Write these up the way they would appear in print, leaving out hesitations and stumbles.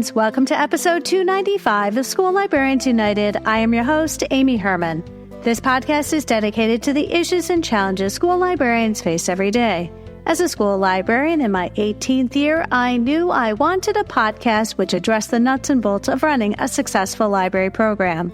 librarians. Welcome to episode 295 of School Librarians United. I am your host, Amy Herman. This podcast is dedicated to the issues and challenges school librarians face every day. As a school librarian in my 18th year, I knew I wanted a podcast which addressed the nuts and bolts of running a successful library program.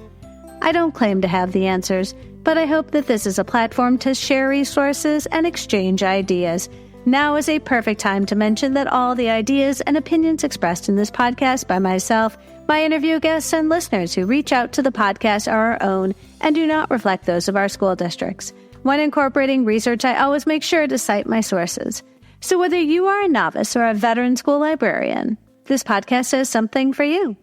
I don't claim to have the answers, but I hope that this is a platform to share resources and exchange ideas. Now is a perfect time to mention that all the ideas and opinions expressed in this podcast by myself, my interview guests, and listeners who reach out to the podcast are our own and do not reflect those of our school districts. When incorporating research, I always make sure to cite my sources. So whether you are a novice or a veteran school librarian, this podcast has something for you.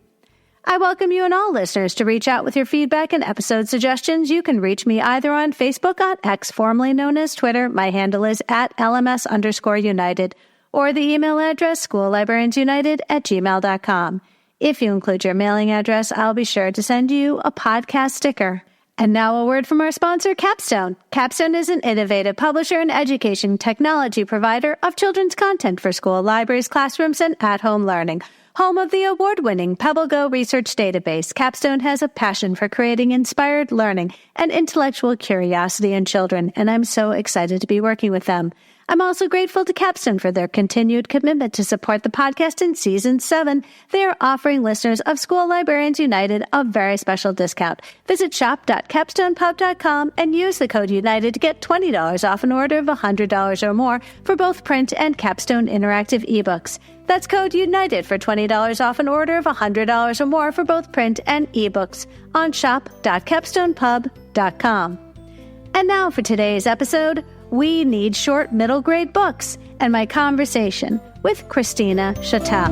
I welcome you and all listeners to reach out with your feedback and episode suggestions. You can reach me either on Facebook on X, formerly known as Twitter. My handle is at LMS_United, or the email address schoollibrariansunited@gmail.com. If you include your mailing address, I'll be sure to send you a podcast sticker. And now a word from our sponsor, Capstone. Capstone is an innovative publisher and education technology provider of children's content for school libraries, classrooms, and at-home learning. Home of the award-winning PebbleGo research database, Capstone has a passion for creating inspired learning and intellectual curiosity in children, and I'm so excited to be working with them. I'm also grateful to Capstone for their continued commitment to support the podcast in Season 7. They are offering listeners of School Librarians United a very special discount. Visit shop.capstonepub.com and use the code UNITED to get $20 off an order of $100 or more for both print and Capstone interactive ebooks. That's code UNITED for $20 off an order of $100 or more for both print and ebooks on shop.capstonepub.com. And now for today's episode, we need short middle grade books, and my conversation with Christina Chatel.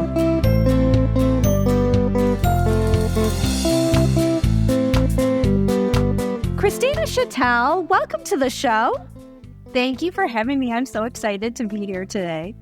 Christina Chatel, welcome to the show. Thank you for having me. I'm so excited to be here today.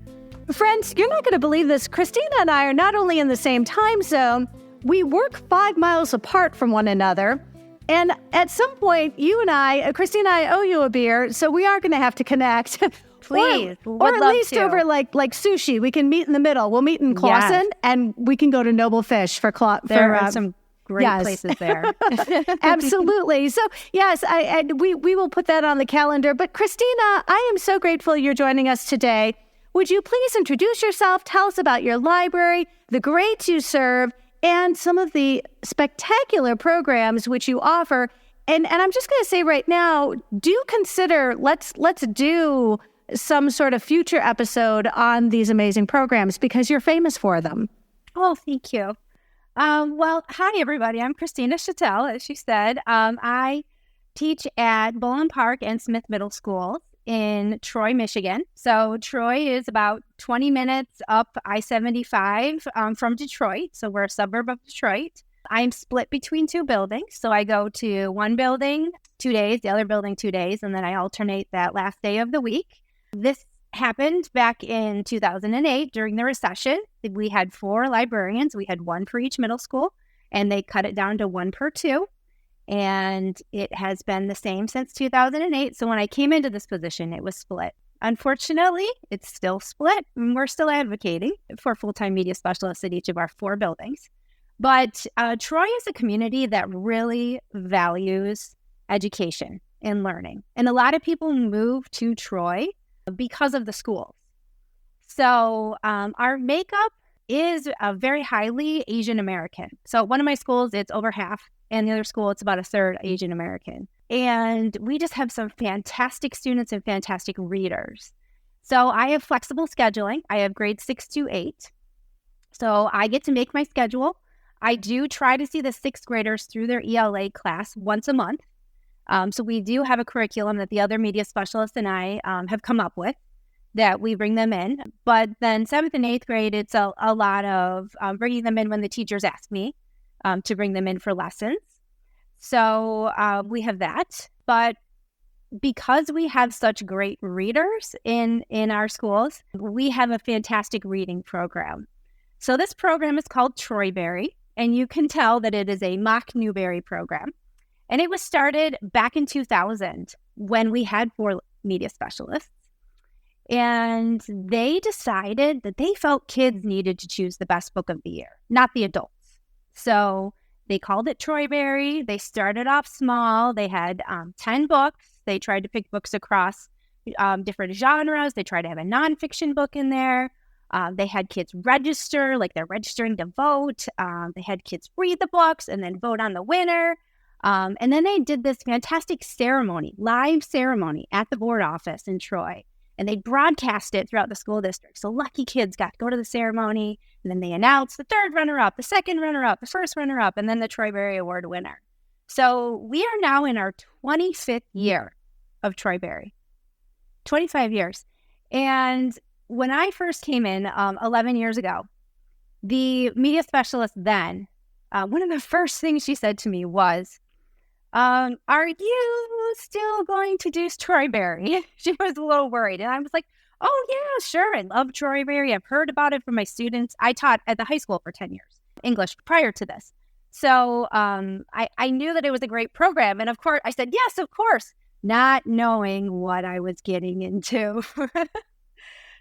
Friends, you're not going to believe this. Christina and I are not only in the same time zone, we work 5 miles apart from one another. And at some point, you and I, Christina, I owe you a beer, so we are going to have to connect. Please. or at least over like sushi. We can meet in the middle. We'll meet in Clausen, and we can go to Noble Fish for There are some great places there. Absolutely. So, yes, we will put that on the calendar. But Christina, I am so grateful you're joining us today. Would you please introduce yourself, tell us about your library, the grades you serve, and some of the spectacular programs which you offer. And I'm just going to say right now, do consider, let's do some sort of future episode on these amazing programs because you're famous for them. Oh, thank you. Well, hi, everybody. I'm Christina Chatel, as she said. I teach at Bowling Park and Smith Middle School in Troy, Michigan. So Troy is about 20 minutes up I-75 from Detroit. So we're a suburb of Detroit. I'm split between 2 buildings. So I go to one building 2 days, the other building 2 days, and then I alternate that last day of the week. This happened back in 2008 during the recession. We had 4 librarians. We had 1 for each middle school, and they cut it down to 1 per 2. And it has been the same since 2008. So when I came into this position, it was split. Unfortunately, it's still split. And we're still advocating for full-time media specialists at each of our 4 buildings. But Troy is a community that really values education and learning. And a lot of people move to Troy because of the schools. So our makeup is very highly Asian American. So one of my schools, it's over half. And the other school, it's about a third Asian American. And we just have some fantastic students and fantastic readers. So I have flexible scheduling. I have grades 6 to 8. So I get to make my schedule. I do try to see the 6th graders through their ELA class once a month. So we do have a curriculum that the other media specialists and I have come up with that we bring them in. But then 7th and 8th grade, it's a lot of bringing them in when the teachers ask me to bring them in for lessons. So we have that. But because we have such great readers in our schools, we have a fantastic reading program. So this program is called Troybery, and you can tell that it is a mock Newbery program. And it was started back in 2000 when we had 4 media specialists. And they decided that they felt kids needed to choose the best book of the year, not the adults. So they called it Troybery. They started off small. They had 10 books. They tried to pick books across different genres. They tried to have a nonfiction book in there. They had kids register, like they're registering to vote. They had kids read the books and then vote on the winner. And then they did this fantastic ceremony, live ceremony at the board office in Troy. And they broadcast it throughout the school district. So lucky kids got to go to the ceremony. And then they announced the third runner-up, the second runner-up, the first runner-up, and then the Troybery Award winner. So we are now in our 25th year of Troybery. 25 years. And when I first came in 11 years ago, the media specialist then, one of the first things she said to me was, are you still going to do Troybery? She was a little worried. And I was like, oh, yeah, sure. I love Troybery. I've heard about it from my students. I taught at the high school for 10 years, English, prior to this. So I knew that it was a great program. And of course, I said, yes, of course, not knowing what I was getting into.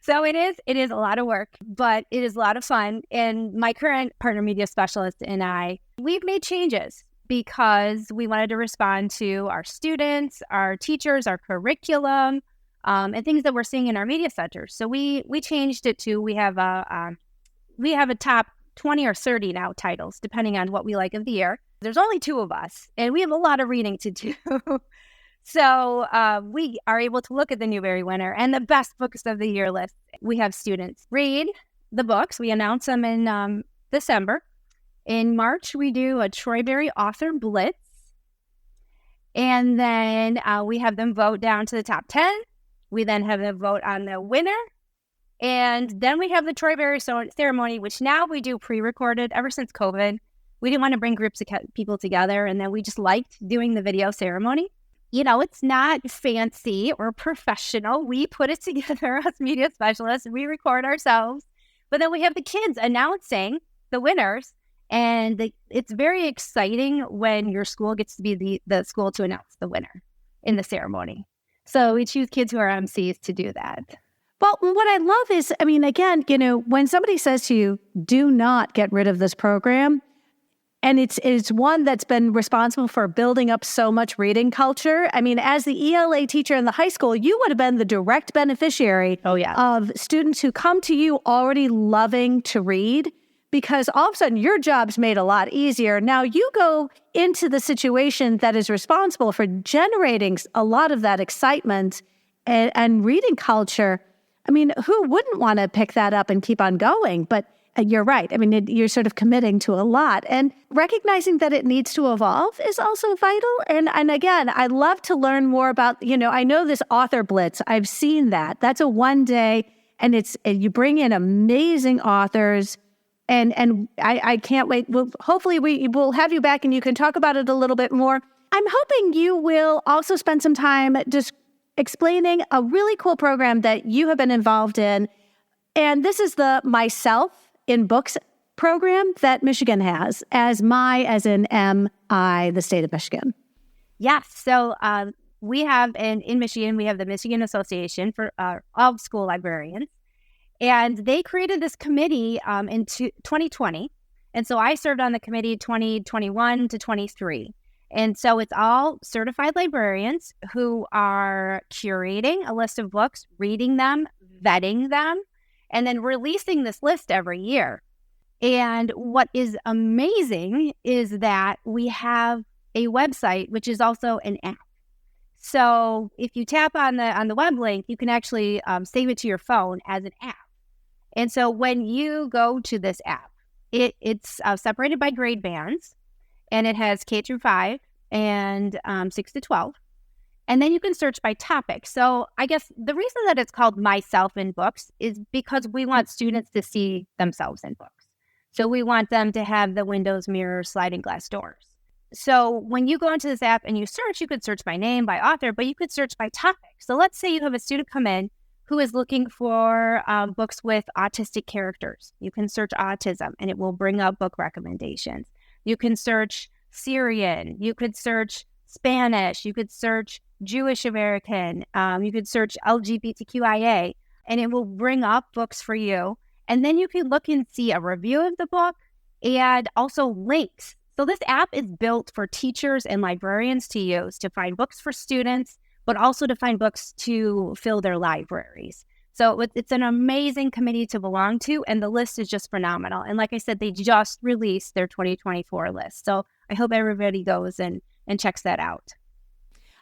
So it is a lot of work, but it is a lot of fun. And my current partner media specialist and I, we've made changes because we wanted to respond to our students, our teachers, our curriculum, and things that we're seeing in our media centers. So we changed it to we have a top 20 or 30 now titles, depending on what we like of the year. There's only 2 of us, and we have a lot of reading to do. So we are able to look at the Newbery winner and the best books of the year list. We have students read the books. We announce them in December. In March, we do a Troybery author Blitz. And then we have them vote down to the top 10. We then have them vote on the winner. And then we have the Troybery ceremony, which now we do pre-recorded ever since COVID. We didn't want to bring groups of people together. And then we just liked doing the video ceremony. You know, it's not fancy or professional. We put it together as media specialists. We record ourselves. But then we have the kids announcing the winners. And it's very exciting when your school gets to be the school to announce the winner in the ceremony. So we choose kids who are MCs to do that. Well, what I love is, I mean, again, you know, when somebody says to you, do not get rid of this program, and it's one that's been responsible for building up so much reading culture. I mean, as the ELA teacher in the high school, you would have been the direct beneficiary of students who come to you already loving to read, because all of a sudden your job's made a lot easier. Now you go into the situation that is responsible for generating a lot of that excitement and reading culture. I mean, who wouldn't want to pick that up and keep on going? But you're right. I mean, you're sort of committing to a lot. And recognizing that it needs to evolve is also vital. And again, I'd love to learn more about, you know, I know this author Blitz. I've seen that. That's a one day, and you bring in amazing authors. And I can't wait. Well, hopefully we will have you back and you can talk about it a little bit more. I'm hoping you will also spend some time just explaining a really cool program that you have been involved in. And this is the MiSelf in Books program that Michigan has, as in M-I, the state of Michigan. Yes. So we have in Michigan, we have the Michigan Association for all school librarians. And they created this committee in 2020. And so I served on the committee 2021 to 23. And so it's all certified librarians who are curating a list of books, reading them, vetting them, and then releasing this list every year. And what is amazing is that we have a website, which is also an app. So if you tap on the web link, you can actually save it to your phone as an app. And so when you go to this app, it's separated by grade bands, and it has K through 5 and 6 to 12. And then you can search by topic. So I guess the reason that it's called MiSelf in Books is because we want students to see themselves in books. So we want them to have the windows, mirrors, sliding glass doors. So when you go into this app and you search, you could search by name, by author, but you could search by topic. So let's say you have a student come in who is looking for books with autistic characters. You can search autism and it will bring up book recommendations. You can search Syrian. You could search Spanish. You could search Jewish American. You could search LGBTQIA. and it will bring up books for you. And then you can look and see a review of the book and also links. So this app is built for teachers and librarians to use to find books for students, but also to find books to fill their libraries. So it's an amazing committee to belong to, and the list is just phenomenal. And like I said, they just released their 2024 list. So I hope everybody goes and checks that out.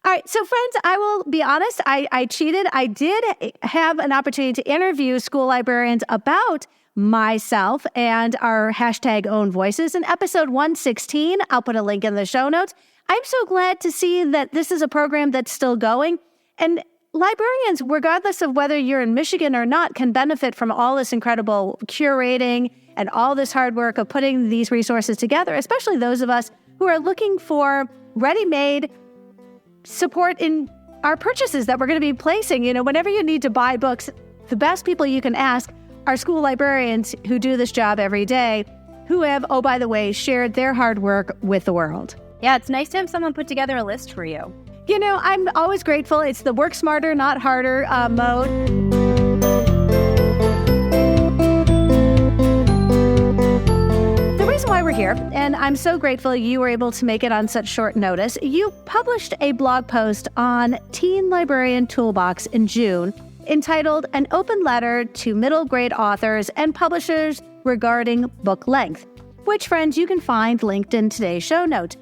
All right. So friends, I will be honest. I cheated. I did have an opportunity to interview school librarians about MiSelf and our hashtag own voices in episode 116. I'll put a link in the show notes. I'm so glad to see that this is a program that's still going. And librarians, regardless of whether you're in Michigan or not, can benefit from all this incredible curating and all this hard work of putting these resources together, especially those of us who are looking for ready-made support in our purchases that we're going to be placing. You know, whenever you need to buy books, the best people you can ask are school librarians who do this job every day, who have, oh, by the way, shared their hard work with the world. Yeah, it's nice to have someone put together a list for you. You know, I'm always grateful. It's the work smarter, not harder mode. The reason why we're here, and I'm so grateful you were able to make it on such short notice, you published a blog post on Teen Librarian Toolbox in June entitled An Open Letter to Middle Grade Authors and Publishers Regarding Book Length, which, friends, you can find linked in today's show notes.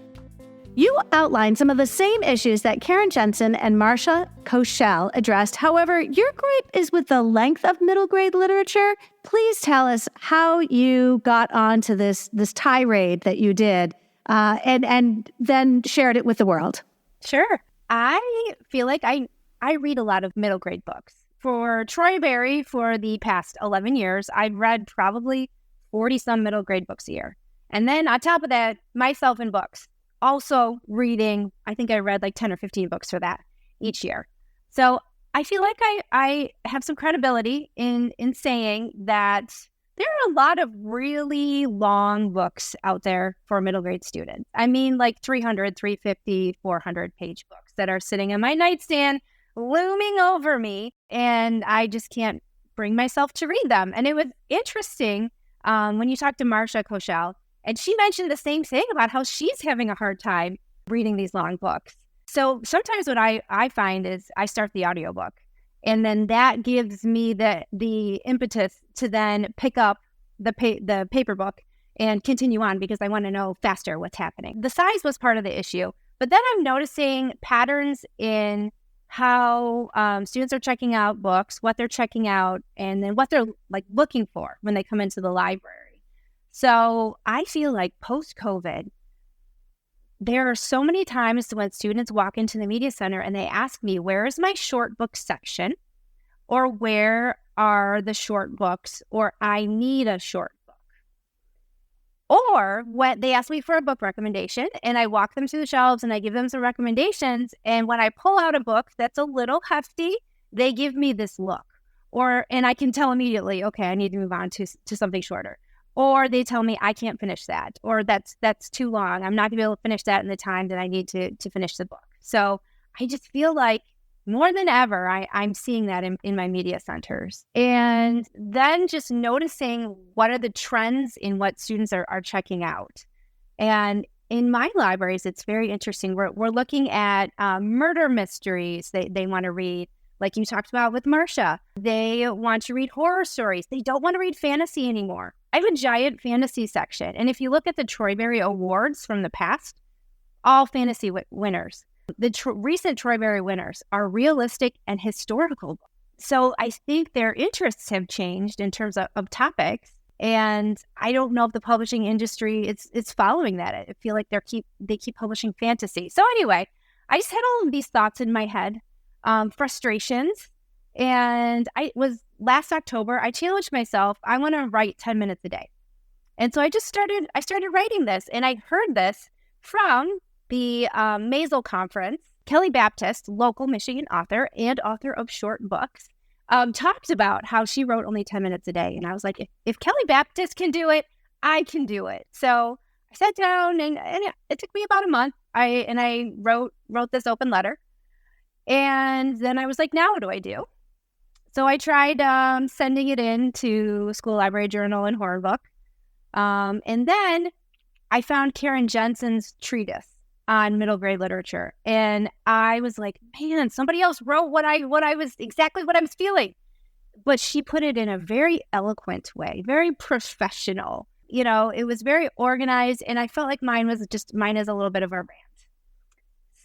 You outlined some of the same issues that Karen Jensen and Marcia Kochel addressed. However, your gripe is with the length of middle grade literature. Please tell us how you got onto this tirade that you did and then shared it with the world. Sure. I feel like I read a lot of middle grade books. For Troybery, for the past 11 years, I've read probably 40-some middle grade books a year. And then on top of that, myself in books. Also reading, I think I read like 10 or 15 books for that each year. So I feel like I have some credibility in saying that there are a lot of really long books out there for middle grade students. I mean, like 300, 350, 400 page books that are sitting in my nightstand, looming over me, and I just can't bring myself to read them. And it was interesting when you talked to Marcia Kochel, and she mentioned the same thing about how she's having a hard time reading these long books. So sometimes what I find is I start the audiobook, and then that gives me the impetus to then pick up the paper book and continue on because I want to know faster what's happening. The size was part of the issue, but then I'm noticing patterns in how students are checking out books, what they're checking out, and then what they're like looking for when they come into the library. So I feel like post-COVID, there are so many times when students walk into the media center and they ask me, where is my short book section? Or where are the short books? Or I need a short book. Or when they ask me for a book recommendation and I walk them to the shelves and I give them some recommendations. And when I pull out a book that's a little hefty, they give me this look. And I can tell immediately, okay, I need to move on to something shorter. Or they tell me I can't finish that, or that's too long. I'm not going to be able to finish that in the time that I need to finish the book. So I just feel like more than ever, I'm seeing that in my media centers. And then just noticing what are the trends in what students are checking out. And in my libraries, it's very interesting. We're looking at murder mysteries they want to read. Like you talked about with Marcia, they want to read horror stories. They don't want to read fantasy anymore. I have a giant fantasy section. And if you look at the Troybery awards from the past, all fantasy winners. The recent Troybery winners are realistic and historical. So I think their interests have changed in terms of topics. And I don't know if the publishing industry it's following that. I feel like they keep publishing fantasy. So anyway, I just had all of these thoughts in my head. Frustrations. And last October, I challenged myself, I want to write 10 minutes a day. And so I started writing this, and I heard this from the MiSelf conference. Kelly Baptist, local Michigan author and author of short books, talked about how she wrote only 10 minutes a day. And I was like, if Kelly Baptist can do it, I can do it. So I sat down and it took me about a month. I wrote this open letter. And then I was like, now what do I do? So I tried sending it in to School Library Journal and Horror Book. And then I found Karen Jensen's treatise on middle grade literature. And I was like, man, somebody else wrote what I was feeling. But she put it in a very eloquent way, very professional. It was very organized. And I felt like mine is a little bit of a rant.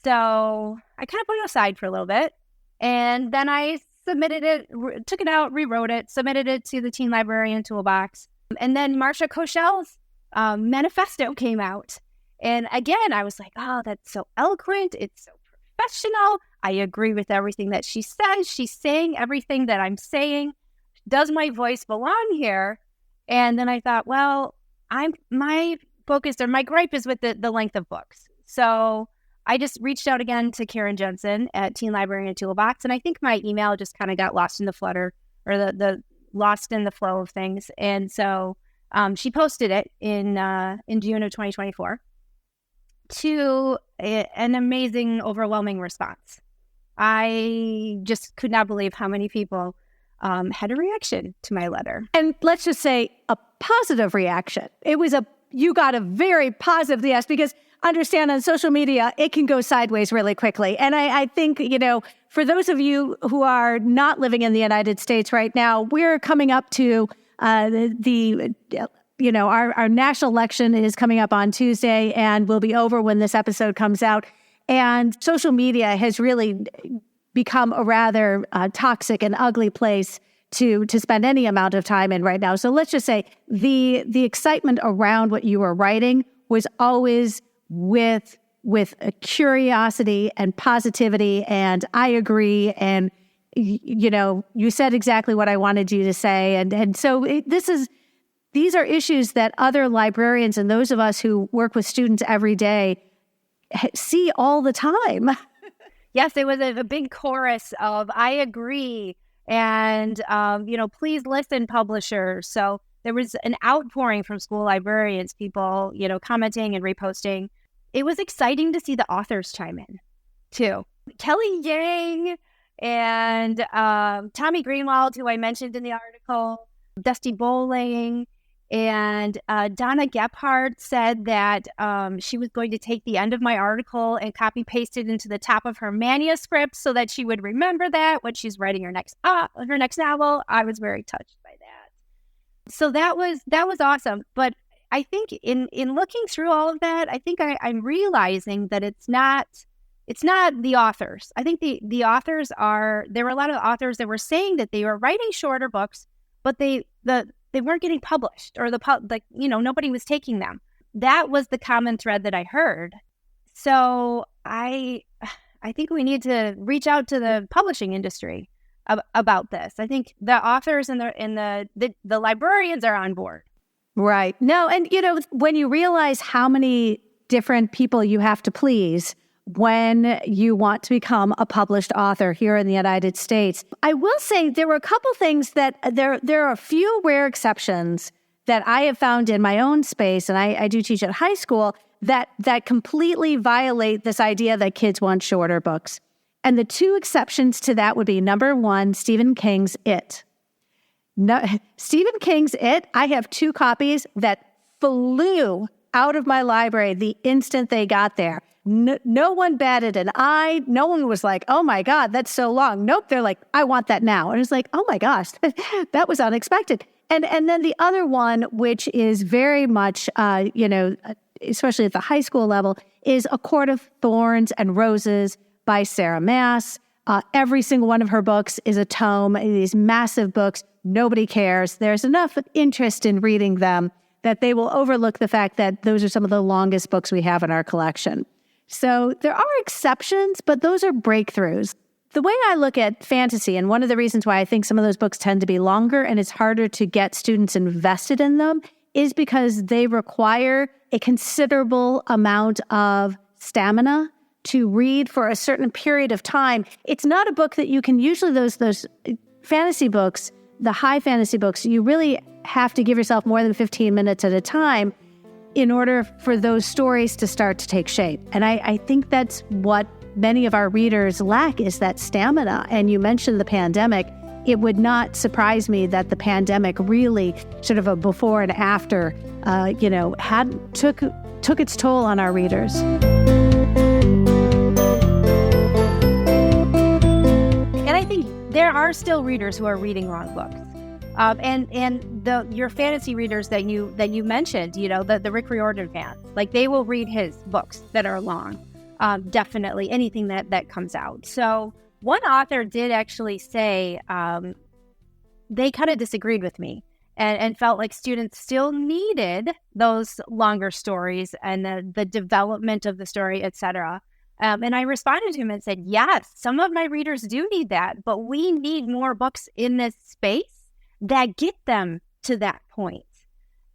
So I kind of put it aside for a little bit. And then I submitted it, took it out, rewrote it, submitted it to the Teen Librarian Toolbox. And then Marcia Kochel's Manifesto came out. And again, I was like, oh, that's so eloquent. It's so professional. I agree with everything that she says. She's saying everything that I'm saying. Does my voice belong here? And then I thought, well, my gripe is with the length of books. So I just reached out again to Karen Jensen at Teen Librarian Toolbox, and I think my email just kind of got lost in the flutter, or the lost in the flow of things. And so she posted it in June of 2024 to an amazing, overwhelming response. I just could not believe how many people had a reaction to my letter. And let's just say a positive reaction. You got a very positive yes, because understand on social media, it can go sideways really quickly. And I think, for those of you who are not living in the United States right now, we're coming up to our national election is coming up on Tuesday and will be over when this episode comes out. And social media has really become a rather toxic and ugly place to spend any amount of time in right now. So let's just say the excitement around what you were writing was always with a curiosity and positivity, and I agree, and you said exactly what I wanted you to say, and so these are issues that other librarians and those of us who work with students every day see all the time. Yes, it was a big chorus of I agree, and please listen, publishers. So there was an outpouring from school librarians, people commenting and reposting. It was exciting to see the authors chime in, too. Kelly Yang and Tommy Greenwald, who I mentioned in the article, Dusty Bowling, and Donna Gephardt said that she was going to take the end of my article and copy-paste it into the top of her manuscript so that she would remember that when she's writing her next novel. I was very touched by that. So that was awesome. But I think in looking through all of that, I think I'm realizing that it's not the authors. I think the authors there were a lot of authors that were saying that they were writing shorter books, but they weren't getting published, or nobody was taking them. That was the common thread that I heard. So I think we need to reach out to the publishing industry about this. I think the authors and the librarians are on board. Right. No, and when you realize how many different people you have to please when you want to become a published author here in the United States, I will say there were a couple things that there are a few rare exceptions that I have found in my own space, and I do teach at high school, that completely violate this idea that kids want shorter books. And the two exceptions to that would be, number one, Stephen King's It. No, Stephen King's It, I have 2 copies that flew out of my library the instant they got there. No one batted an eye. No one was like, oh my God, that's so long. Nope, they're like, I want that now. And it's like, oh my gosh, that was unexpected. And then the other one, which is very much, especially at the high school level, is A Court of Thorns and Roses by Sarah Maas. Every single one of her books is a tome. These massive books. Nobody cares. There's enough interest in reading them that they will overlook the fact that those are some of the longest books we have in our collection. So there are exceptions, but those are breakthroughs. The way I look at fantasy, and one of the reasons why I think some of those books tend to be longer and it's harder to get students invested in them, is because they require a considerable amount of stamina to read for a certain period of time. It's not a book that you can usually, those fantasy books, the high fantasy books, you really have to give yourself more than 15 minutes at a time in order for those stories to start to take shape. And I think that's what many of our readers lack, is that stamina. And you mentioned the pandemic. it would not surprise me that the pandemic really sort of a before and after, took its toll on our readers. And I think there are still readers who are reading long books. Your fantasy readers that you mentioned, the Rick Riordan fans, like they will read his books that are long. Definitely anything that comes out. So one author did actually say they kind of disagreed with me and felt like students still needed those longer stories and the development of the story, etc. And I responded to him and said, yes, some of my readers do need that, but we need more books in this space that get them to that point.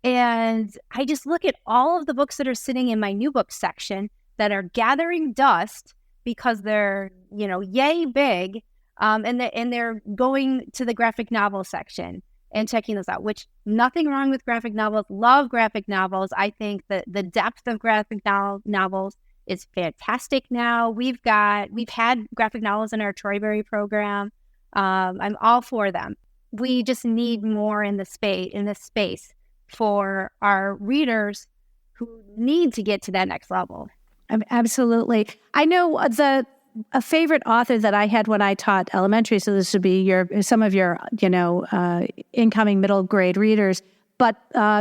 And I just look at all of the books that are sitting in my new book section that are gathering dust because they're, yay big, and they're going to the graphic novel section and checking those out, which nothing wrong with graphic novels. Love graphic novels. I think that the depth of graphic novels is fantastic now. We've had graphic novels in our Troybery program. I'm all for them. We just need more in this space for our readers who need to get to that next level. Absolutely. I know a favorite author that I had when I taught elementary, so this would be some of your incoming middle grade readers, but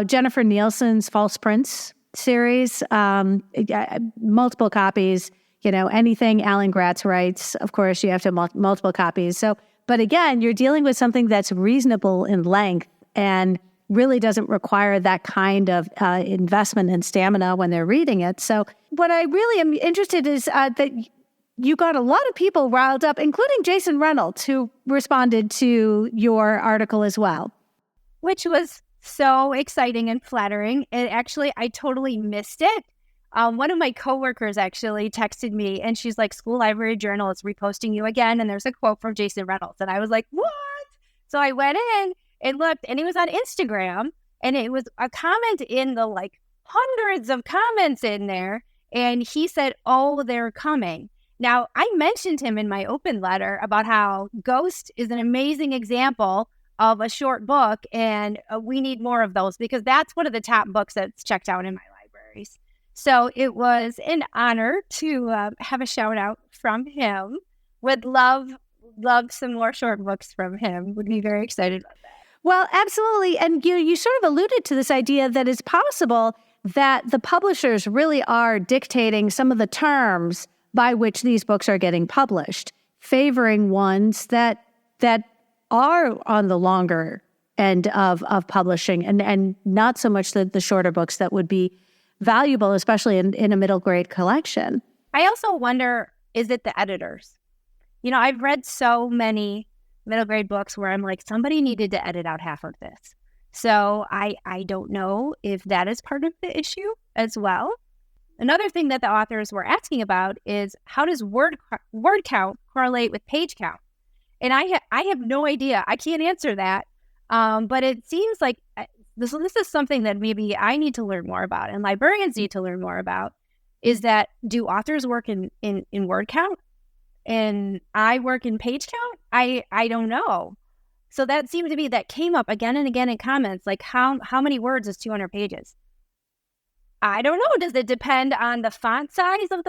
Jennifer Nielsen's False Prince series, multiple copies, anything Alan Gratz writes, of course, you have to have multiple copies. So, but again, you're dealing with something that's reasonable in length and really doesn't require that kind of investment and stamina when they're reading it. So what I really am interested is that you got a lot of people riled up, including Jason Reynolds, who responded to your article as well. Which was so exciting and flattering. And actually, I totally missed it. One of my coworkers actually texted me and she's like, School Library Journal is reposting you again. And there's a quote from Jason Reynolds. And I was like, what? So I went in and looked, and it was on Instagram, and it was a comment in the hundreds of comments in there. And he said, oh, they're coming. Now, I mentioned him in my open letter about how Ghost is an amazing example of a short book, and we need more of those because that's one of the top books that's checked out in my libraries. So it was an honor to have a shout out from him. Would love some more short books from him. Would be very excited about that. Well, absolutely. And you sort of alluded to this idea that it's possible that the publishers really are dictating some of the terms by which these books are getting published, favoring ones that are on the longer end of publishing and not so much the shorter books that would be valuable, especially in a middle grade collection. I also wonder, is it the editors? I've read so many middle grade books where I'm like, somebody needed to edit out half of this. So I don't know if that is part of the issue as well. Another thing that the authors were asking about is, how does word count correlate with page count? And I have no idea. I can't answer that. But it seems like this is something that maybe I need to learn more about, and librarians need to learn more about, is that do authors work in word count? And I work in page count? I don't know. So that seemed to be, that came up again and again in comments, like how many words is 200 pages? I don't know. Does it depend on the font size of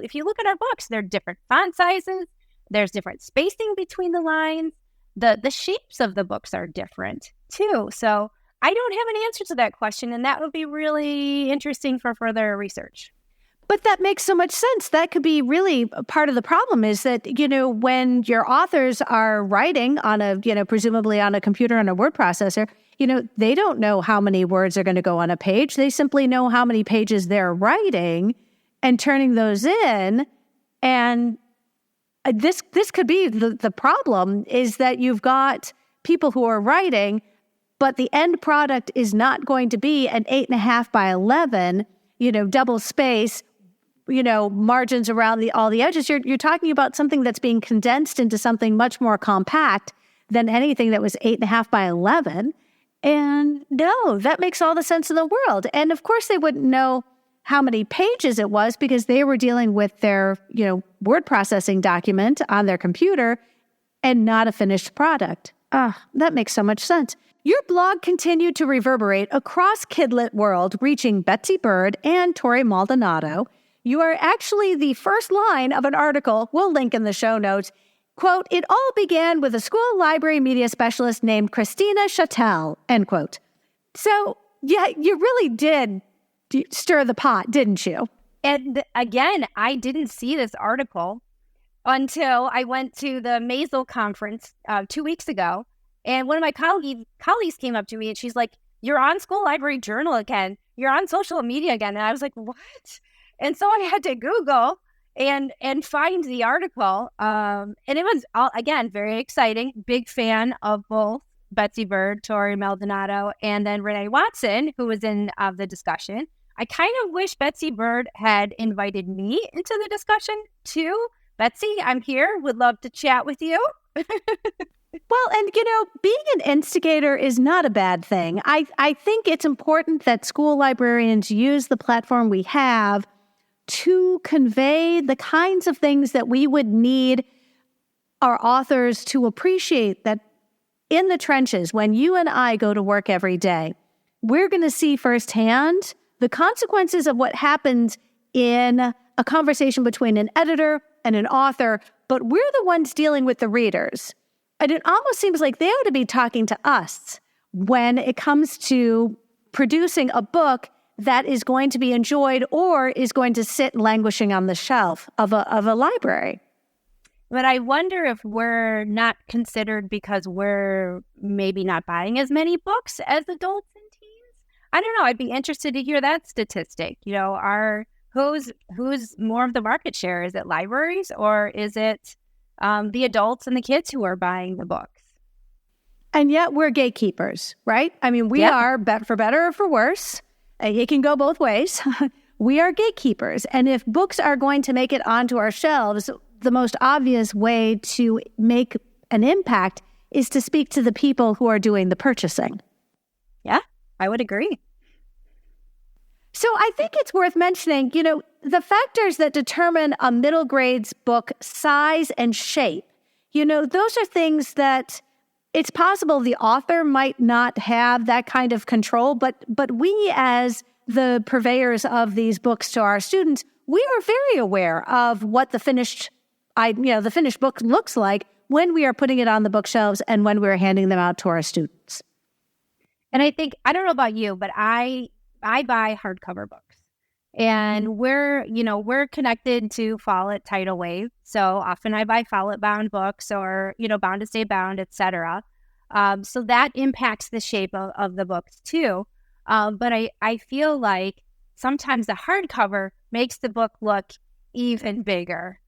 if you look at our books, there are different font sizes. There's different spacing between the lines. The shapes of the books are different too. So I don't have an answer to that question, and that would be really interesting for further research. But that makes so much sense. That could be really part of the problem, is that, when your authors are writing on presumably on a computer, on a word processor, they don't know how many words are going to go on a page. They simply know how many pages they're writing and turning those in. And this could be the problem, is that you've got people who are writing, but the end product is not going to be an 8.5 by 11, double space, margins around all the edges. You're talking about something that's being condensed into something much more compact than anything that was 8.5 by 11. And no, that makes all the sense in the world. And of course they wouldn't know how many pages it was because they were dealing with their, word processing document on their computer and not a finished product. That makes so much sense. Your blog continued to reverberate across Kidlit world, reaching Betsy Bird and Tori Maldonado. You are actually the first line of an article we'll link in the show notes. Quote, "It all began with a school library media specialist named Christina Chatel," end quote. So, yeah, you really did stir the pot, didn't you? And again, I didn't see this article until I went to the MiSelf conference 2 weeks ago. And one of my colleagues came up to me and she's like, "You're on School Library Journal again. You're on social media again." And I was like, "What?" And so I had to Google and find the article. And it was, again, very exciting. Big fan of both Betsy Bird, Tori Maldonado, and then Renee Watson, who was in the discussion. I kind of wish Betsy Bird had invited me into the discussion too. Betsy, I'm here. Would love to chat with you. Well, and, being an instigator is not a bad thing. I think it's important that school librarians use the platform we have to convey the kinds of things that we would need our authors to appreciate, that in the trenches, when you and I go to work every day, we're going to see firsthand the consequences of what happens in a conversation between an editor and an author, but we're the ones dealing with the readers. And it almost seems like they ought to be talking to us when it comes to producing a book that is going to be enjoyed or is going to sit languishing on the shelf of a library. But I wonder if we're not considered because we're maybe not buying as many books as adults and teens. I don't know. I'd be interested to hear that statistic. Who's more of the market share? Is it libraries or is it the adults and the kids who are buying the books? And yet we're gatekeepers, right? I mean, we are, for better or for worse. It can go both ways. We are gatekeepers. And if books are going to make it onto our shelves, the most obvious way to make an impact is to speak to the people who are doing the purchasing. Yeah, I would agree. So I think it's worth mentioning, the factors that determine a middle grade's book size and shape, those are things that it's possible the author might not have that kind of control, but we as the purveyors of these books to our students, we are very aware of what the finished book looks like when we are putting it on the bookshelves and when we're handing them out to our students. And I think, I don't know about you, but I buy hardcover books. And we're connected to Follett Tidal Wave. So often I buy Follett bound books or, Bound to Stay Bound, etc. So that impacts the shape of the books too. But I feel like sometimes the hardcover makes the book look even bigger.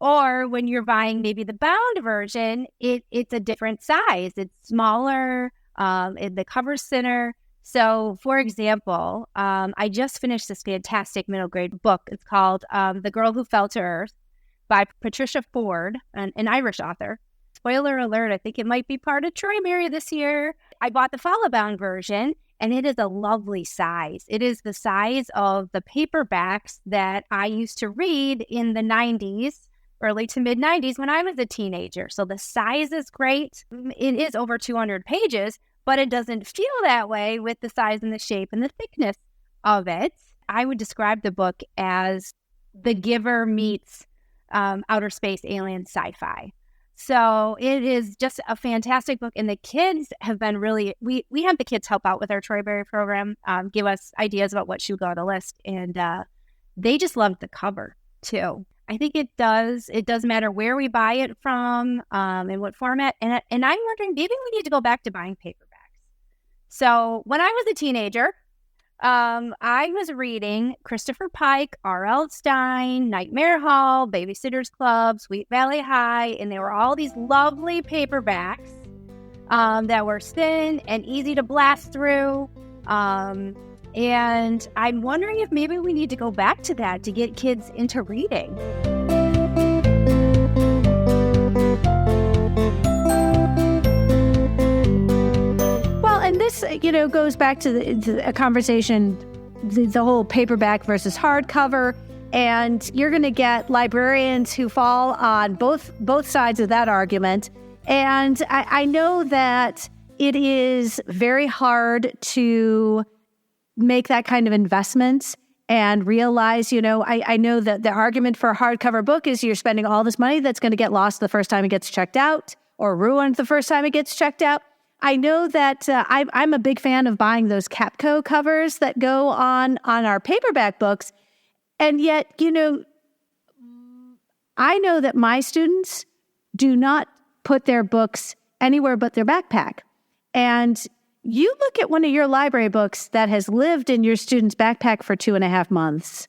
Or when you're buying maybe the bound version, it's a different size. It's smaller, the cover's thinner. So, for example, I just finished this fantastic middle grade book. It's called The Girl Who Fell to Earth by Patricia Ford, an Irish author. Spoiler alert, I think it might be part of Troybery this year. I bought the follow-bound version, and it is a lovely size. It is the size of the paperbacks that I used to read in the 90s, early to mid-90s when I was a teenager. So the size is great. It is over 200 pages, but it doesn't feel that way with the size and the shape and the thickness of it. I would describe the book as The Giver meets outer space alien sci-fi. So it is just a fantastic book. And the kids have been really, we have the kids help out with our Troybery program, give us ideas about what should go on the list. And they just loved the cover too. I think it does matter where we buy it from, and what format. And I'm wondering, maybe we need to go back to buying paperbacks. So when I was a teenager, I was reading Christopher Pike, R.L. Stein, Nightmare Hall, Babysitter's Club, Sweet Valley High, and they were all these lovely paperbacks that were thin and easy to blast through. And I'm wondering if maybe we need to go back to that to get kids into reading. Well, and this, goes back to a conversation, the whole paperback versus hardcover. And you're going to get librarians who fall on both sides of that argument. And I know that it is very hard to make that kind of investment and realize, I know that the argument for a hardcover book is you're spending all this money that's going to get lost the first time it gets checked out or ruined the first time it gets checked out. I know that I'm a big fan of buying those Capco covers that go on our paperback books. And yet, I know that my students do not put their books anywhere but their backpack. And you look at one of your library books that has lived in your student's backpack for 2.5 months,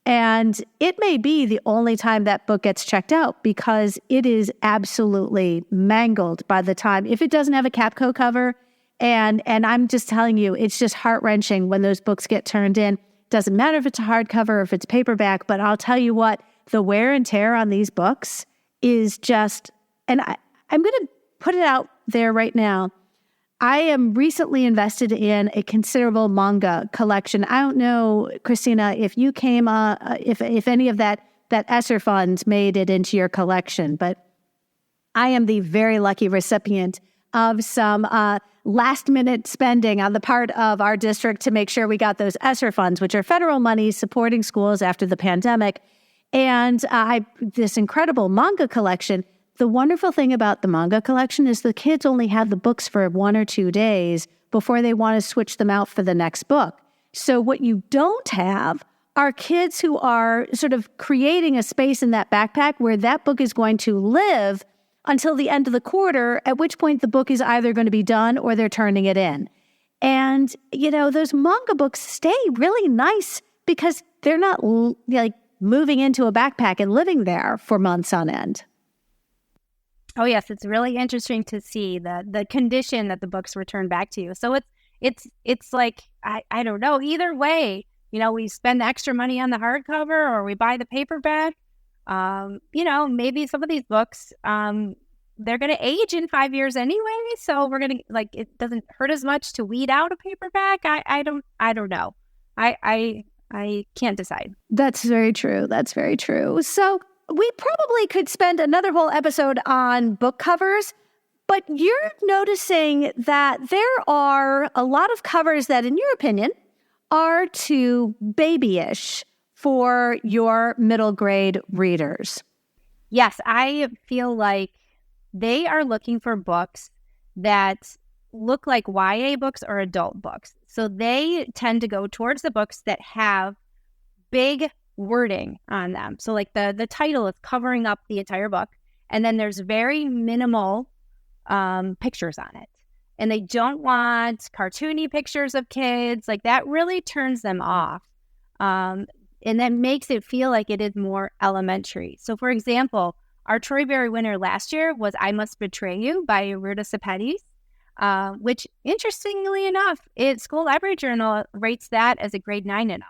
and it may be the only time that book gets checked out because it is absolutely mangled by the time, if it doesn't have a Capco cover. And I'm just telling you, it's just heart-wrenching when those books get turned in. Doesn't matter if it's a hardcover or if it's paperback, but I'll tell you what, the wear and tear on these books is just, and I'm going to put it out there right now. I am recently invested in a considerable manga collection. I don't know, Christina, if you came, if any of that ESSER fund made it into your collection, but I am the very lucky recipient of some last-minute spending on the part of our district to make sure we got those ESSER funds, which are federal money supporting schools after the pandemic. And this incredible manga collection. The wonderful thing about the manga collection is the kids only have the books for 1 or 2 days before they want to switch them out for the next book. So what you don't have are kids who are sort of creating a space in that backpack where that book is going to live until the end of the quarter, at which point the book is either going to be done or they're turning it in. And, those manga books stay really nice because they're not like moving into a backpack and living there for months on end. Oh, yes. It's really interesting to see the condition that the books return back to you. So it's like, I don't know, either way, we spend the extra money on the hardcover or we buy the paperback. Maybe some of these books, they're going to age in 5 years anyway. So we're going to, it doesn't hurt as much to weed out a paperback. I don't know. I can't decide. That's very true. That's very true. So we probably could spend another whole episode on book covers, but you're noticing that there are a lot of covers that, in your opinion, are too babyish for your middle grade readers. Yes, I feel like they are looking for books that look like YA books or adult books. So they tend to go towards the books that have big wording on them. So like the title is covering up the entire book, and then there's very minimal pictures on it. And they don't want cartoony pictures of kids. Like that really turns them off. And that makes it feel like it is more elementary. So for example, our Troybery winner last year was I Must Betray You by Ruta Sepetys, which interestingly enough, School Library Journal rates that as a grade 9 and up.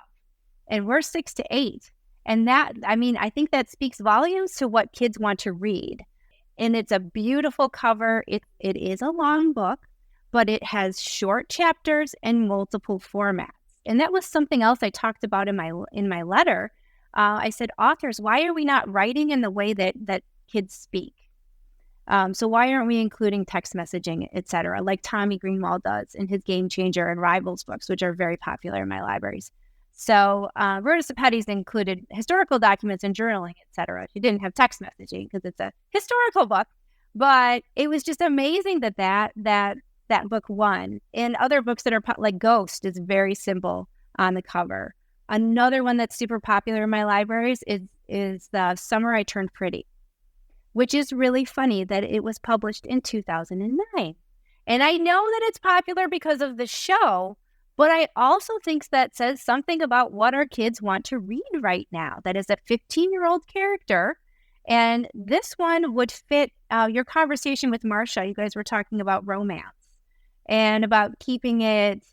And we're 6 to 8. And that, I think that speaks volumes to what kids want to read. And it's a beautiful cover. It is a long book, but it has short chapters and multiple formats. And that was something else I talked about in my letter. I said, authors, why are we not writing in the way that kids speak? So why aren't we including text messaging, et cetera, like Tommy Greenwald does in his Game Changer and Rivals books, which are very popular in my libraries. So Ruta Sepetys included historical documents and journaling, et cetera. She didn't have text messaging because it's a historical book, but it was just amazing that book won. And other books that are like Ghost is very simple on the cover. Another one that's super popular in my libraries is The Summer I Turned Pretty, which is really funny that it was published in 2009. And I know that it's popular because of the show, but I also think that says something about what our kids want to read right now. That is a 15-year-old character. And this one would fit your conversation with Marcia. You guys were talking about romance and about keeping it,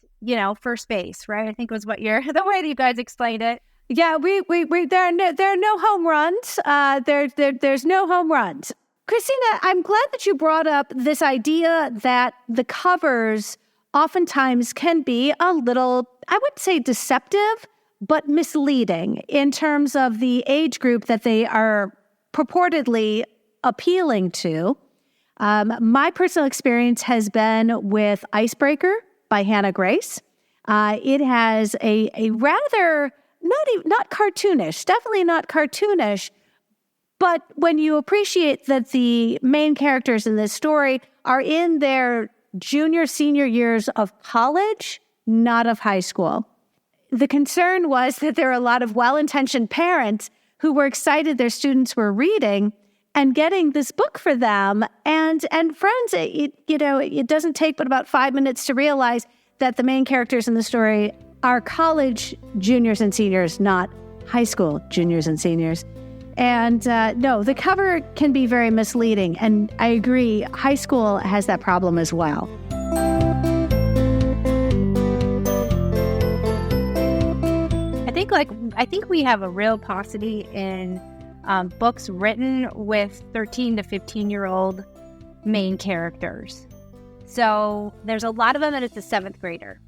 first base, right? I think was what the way that you guys explained it. Yeah, there are no home runs. There's no home runs. Christina, I'm glad that you brought up this idea that the covers oftentimes can be a little, I wouldn't say deceptive, but misleading in terms of the age group that they are purportedly appealing to. My personal experience has been with Icebreaker by Hannah Grace. It has a rather, not cartoonish, definitely not cartoonish, but when you appreciate that the main characters in this story are in their junior, senior years of college, not of high school. The concern was that there are a lot of well-intentioned parents who were excited their students were reading and getting this book for them. And friends, it doesn't take but about 5 minutes to realize that the main characters in the story are college juniors and seniors, not high school juniors and seniors. And no, the cover can be very misleading. And I agree, high school has that problem as well. I think we have a real paucity in books written with 13 to 15-year-old main characters. So there's a lot of them that it's a 7th grader.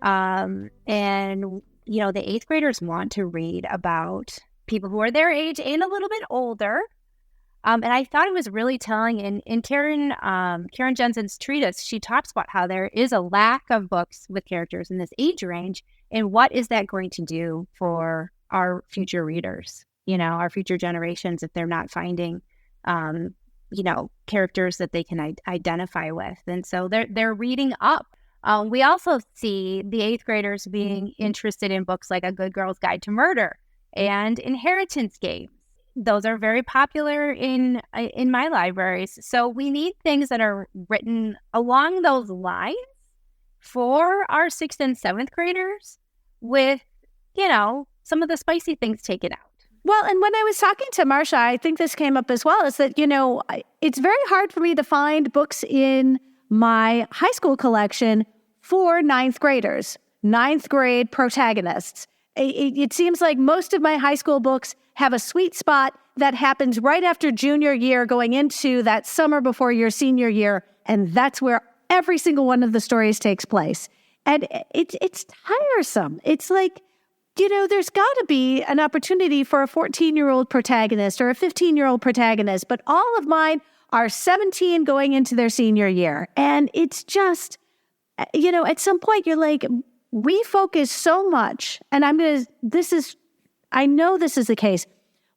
And, the 8th graders want to read about people who are their age and a little bit older. And I thought it was really telling. In Karen Jensen's treatise, she talks about how there is a lack of books with characters in this age range. And what is that going to do for our future readers, our future generations, if they're not finding, characters that they can identify with. And so they're reading up. We also see the 8th graders being interested in books like A Good Girl's Guide to Murder and inheritance games. Those are very popular in my libraries. So we need things that are written along those lines for our 6th and 7th graders with, some of the spicy things taken out. Well, and when I was talking to Marcia, I think this came up as well, is that, it's very hard for me to find books in my high school collection for 9th graders, 9th grade protagonists. It seems like most of my high school books have a sweet spot that happens right after junior year going into that summer before your senior year, and that's where every single one of the stories takes place. And it's tiresome. It's like, there's got to be an opportunity for a 14-year-old protagonist or a 15-year-old protagonist, but all of mine are 17 going into their senior year. And it's just, at some point you're like, we focus so much, and I know this is the case.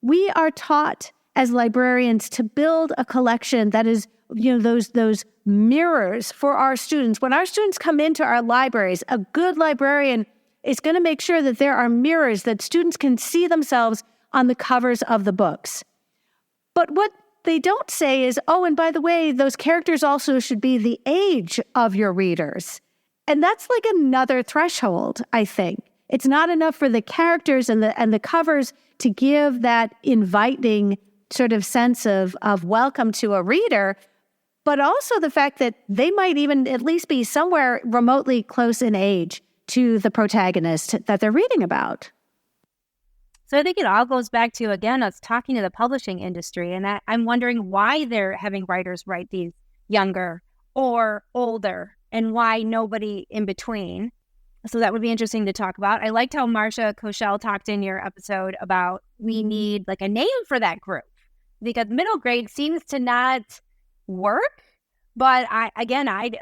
We are taught as librarians to build a collection that is, those mirrors for our students. When our students come into our libraries, a good librarian is going to make sure that there are mirrors that students can see themselves on the covers of the books. But what they don't say is, and by the way, those characters also should be the age of your readers. And that's like another threshold, I think. It's not enough for the characters and the covers to give that inviting sort of sense of welcome to a reader, but also the fact that they might even at least be somewhere remotely close in age to the protagonist that they're reading about. So I think it all goes back to, again, us talking to the publishing industry, and I'm wondering why they're having writers write these younger or older, and why nobody in between. So that would be interesting to talk about. I liked how Marcia Kochel talked in your episode about we need like a name for that group, because middle grade seems to not work. But I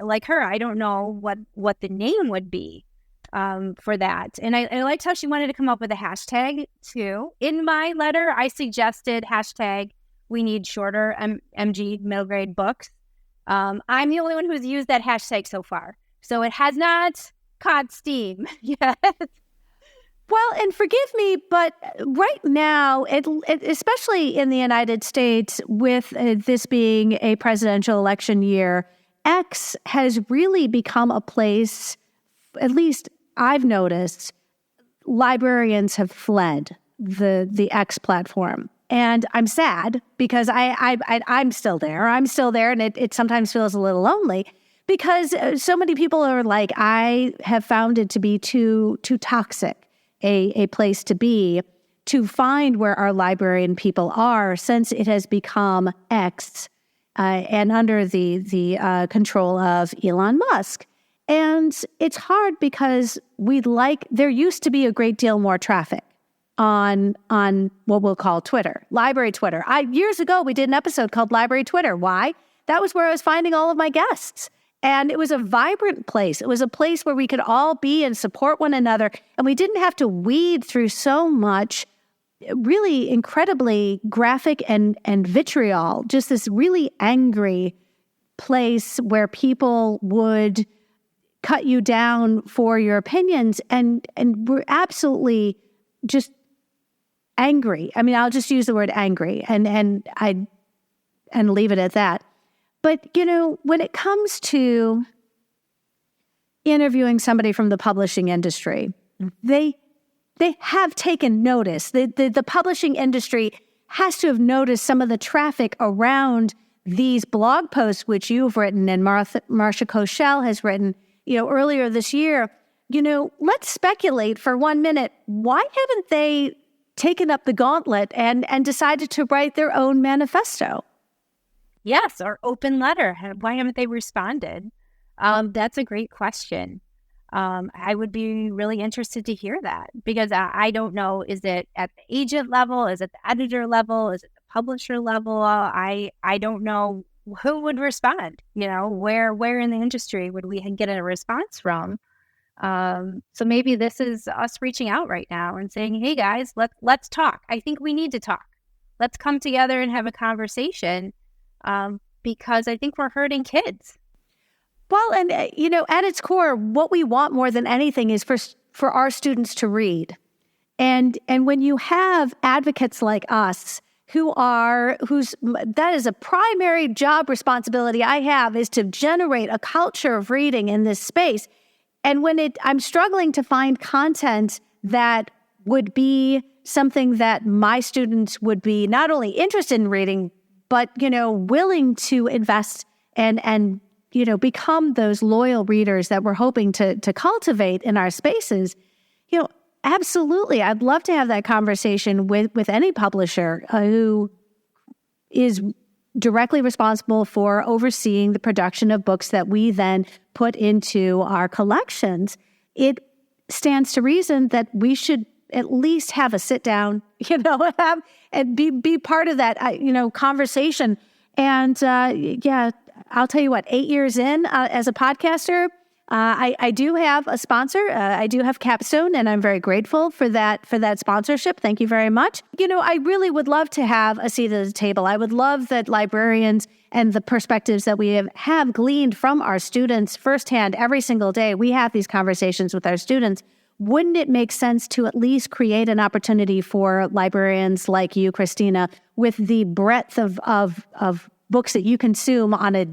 like her, I don't know what the name would be for that. And I liked how she wanted to come up with a hashtag too. In my letter, I suggested hashtag we need shorter MG middle grade books. I'm the only one who's used that hashtag so far. So it has not caught steam yet. Well, and forgive me, but right now, especially in the United States, with this being a presidential election year, X has really become a place, at least I've noticed, librarians have fled the X platform. And I'm sad because I'm still there. And it sometimes feels a little lonely because so many people are like, I have found it to be too toxic a place to be, to find where our librarian people are, since it has become X and under the control of Elon Musk. And it's hard because there used to be a great deal more traffic on what we'll call Twitter, library Twitter. Years ago, we did an episode called Library Twitter. Why? that was where I was finding all of my guests. And it was a vibrant place. It was a place where we could all be and support one another. And we didn't have to weed through so much really incredibly graphic and vitriol, just this really angry place where people would cut you down for your opinions and we're absolutely just angry. I mean, I'll just use the word angry and leave it at that. But, when it comes to interviewing somebody from the publishing industry, they have taken notice. The publishing industry has to have noticed some of the traffic around these blog posts, which you've written and Marcia Kochel has written, earlier this year. Let's speculate for 1 minute. Why haven't they taken up the gauntlet and decided to write their own manifesto? Yes, or open letter. Why haven't they responded? That's a great question. I would be really interested to hear that because I don't know, is it at the agent level? Is it the editor level? Is it the publisher level? I don't know who would respond, where in the industry would we get a response from? So maybe this is us reaching out right now and saying, hey guys, let's talk. I think we need to talk. Let's come together and have a conversation because I think we're hurting kids. Well, and, at its core, what we want more than anything is for our students to read. And when you have advocates like us that is a primary job responsibility I have is to generate a culture of reading in this space. And when I'm struggling to find content that would be something that my students would be not only interested in reading, but, willing to invest and become those loyal readers that we're hoping to cultivate in our spaces, absolutely. I'd love to have that conversation with any publisher who is directly responsible for overseeing the production of books that we then put into our collections. It stands to reason that we should at least have a sit down, and be part of that, conversation. And I'll tell you what, 8 years in as a podcaster, I do have a sponsor. I do have Capstone, and I'm very grateful for that sponsorship. Thank you very much. I really would love to have a seat at the table. I would love that librarians and the perspectives that we have gleaned from our students firsthand every single day. We have these conversations with our students. Wouldn't it make sense to at least create an opportunity for librarians like you, Christina, with the breadth of books that you consume on a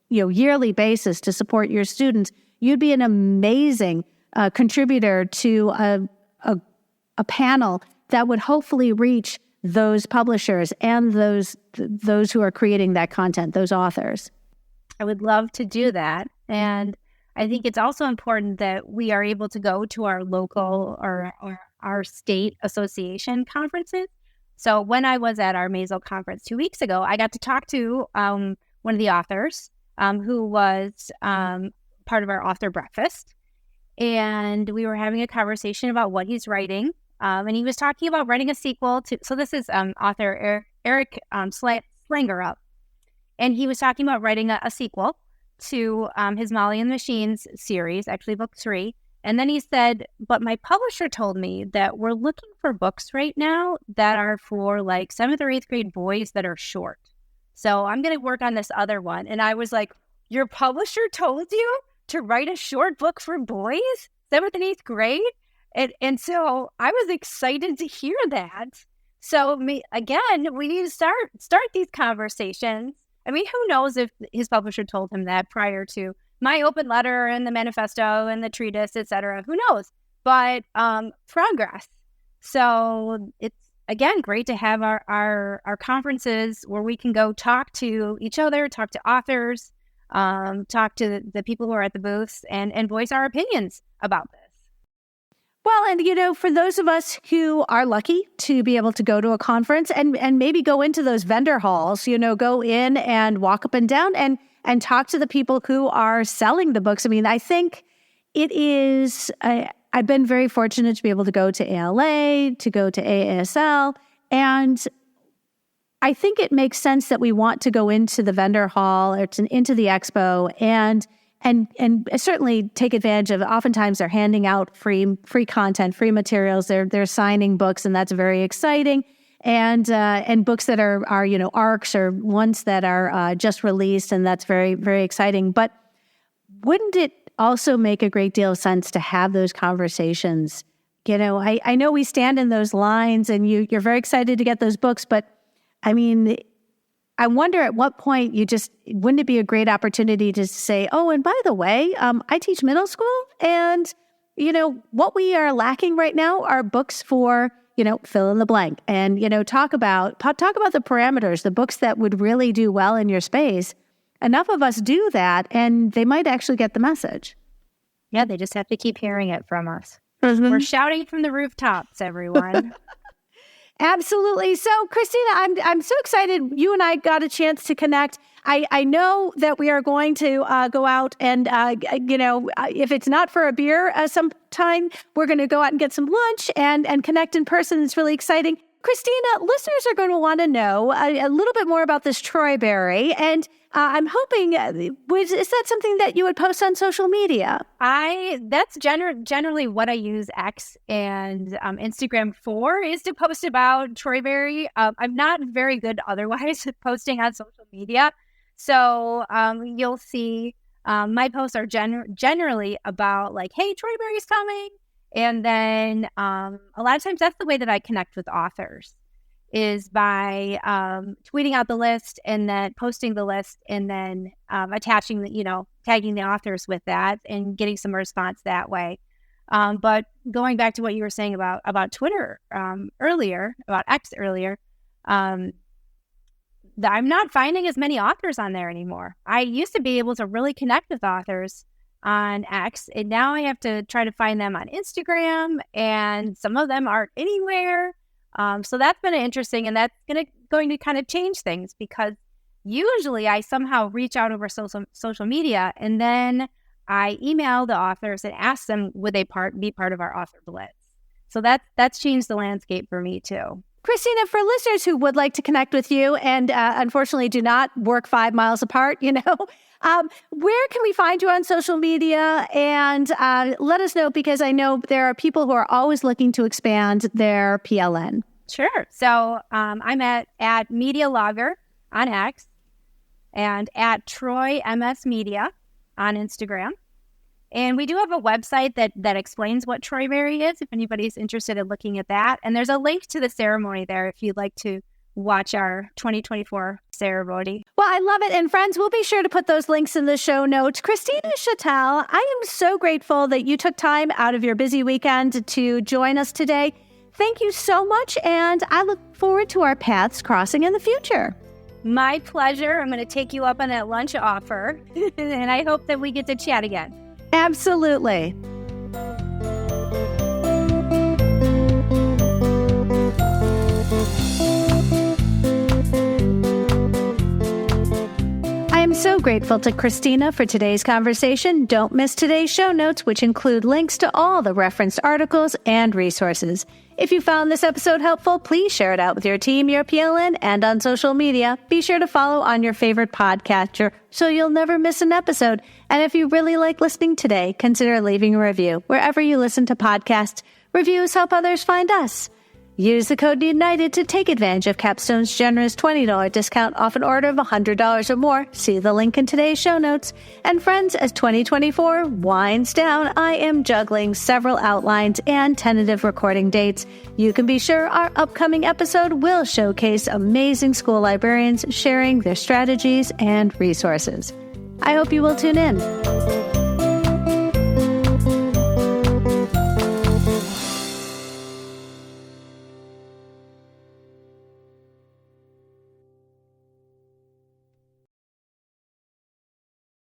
yearly basis to support your students? You'd be an amazing contributor to a panel that would hopefully reach those publishers and those who are creating that content, those authors. I would love to do that. And I think it's also important that we are able to go to our local or our state association conferences. So when I was at our MiSelf conference 2 weeks ago, I got to talk to one of the authors who was part of our author breakfast. And we were having a conversation about what he's writing. And he was talking about writing a sequel to, so this is author Erik Slangerup. And he was talking about writing a sequel to his Molly and the Machines series, actually book 3. And then he said, but my publisher told me that we're looking for books right now that are for like 7th or 8th grade boys that are short. So I'm going to work on this other one. And I was like, your publisher told you to write a short book for boys, 7th and 8th grade? And so I was excited to hear that. So again, we need to start these conversations. I mean, who knows if his publisher told him that prior to my open letter and the manifesto and the treatise, etc. Who knows? But progress. So it's, again, great to have our conferences where we can go talk to each other, talk to authors, talk to the people who are at the booths and voice our opinions about this. Well, and, for those of us who are lucky to be able to go to a conference and maybe go into those vendor halls, go in and walk up and down and talk to the people who are selling the books. I mean, I think it is, I've been very fortunate to be able to go to ALA, to go to AASL, and I think it makes sense that we want to go into the vendor hall or into the expo and certainly take advantage of. Oftentimes, they're handing out free content, free materials. They're signing books, and that's very exciting. And books that are ARCs or ones that are just released, and that's very, very exciting. But wouldn't it also make a great deal of sense to have those conversations? I know we stand in those lines, and you're very excited to get those books, but I mean, I wonder at what point wouldn't it be a great opportunity to say, oh, and by the way, I teach middle school, and, what we are lacking right now are books for, fill in the blank, and, talk about the parameters, the books that would really do well in your space. Enough of us do that, and they might actually get the message. Yeah, they just have to keep hearing it from us. Mm-hmm. We're shouting from the rooftops, everyone. Absolutely. So, Christina, I'm so excited. You and I got a chance to connect. I know that we are going to go out and, if it's not for a beer sometime, we're going to go out and get some lunch and connect in person. It's really exciting. Christina, listeners are going to want to know a little bit more about this Troybery, and I'm hoping, is that something that you would post on social media? That's generally what I use X and Instagram for, is to post about Troybery. I'm not very good otherwise at posting on social media. So you'll see my posts are generally about like, hey, Troybery's coming. And then a lot of times that's the way that I connect with authors, is by tweeting out the list and then posting the list and then attaching, tagging the authors with that and getting some response that way. But going back to what you were saying about Twitter earlier, about X earlier, I'm not finding as many authors on there anymore. I used to be able to really connect with authors on X, and now I have to try to find them on Instagram, and some of them aren't anywhere. So that's been interesting, and that's going to kind of change things, because usually I somehow reach out over social media, and then I email the authors and ask them would they be part of our author Blitz. So that's changed the landscape for me too. Christina, for listeners who would like to connect with you and unfortunately do not work 5 miles apart, where can we find you on social media? And let us know, because I know there are people who are always looking to expand their PLN. Sure. So I'm at Media Logger on X and at Troy MS Media on Instagram. And we do have a website that explains what Troybery is, if anybody's interested in looking at that. And there's a link to the ceremony there if you'd like to watch our 2024 ceremony. Well, I love it. And friends, we'll be sure to put those links in the show notes. Christina Chatel, I am so grateful that you took time out of your busy weekend to join us today. Thank you so much. And I look forward to our paths crossing in the future. My pleasure. I'm going to take you up on that lunch offer. And I hope that we get to chat again. Absolutely. I am so grateful to Christina for today's conversation. Don't miss today's show notes, which include links to all the referenced articles and resources. If you found this episode helpful, please share it out with your team, your PLN, and on social media. Be sure to follow on your favorite podcatcher so you'll never miss an episode. And if you really like listening today, consider leaving a review wherever you listen to podcasts. Reviews help others find us. Use the code UNITED to take advantage of Capstone's generous $20 discount off an order of $100 or more. See the link in today's show notes. And friends, as 2024 winds down, I am juggling several outlines and tentative recording dates. You can be sure our upcoming episode will showcase amazing school librarians sharing their strategies and resources. I hope you will tune in.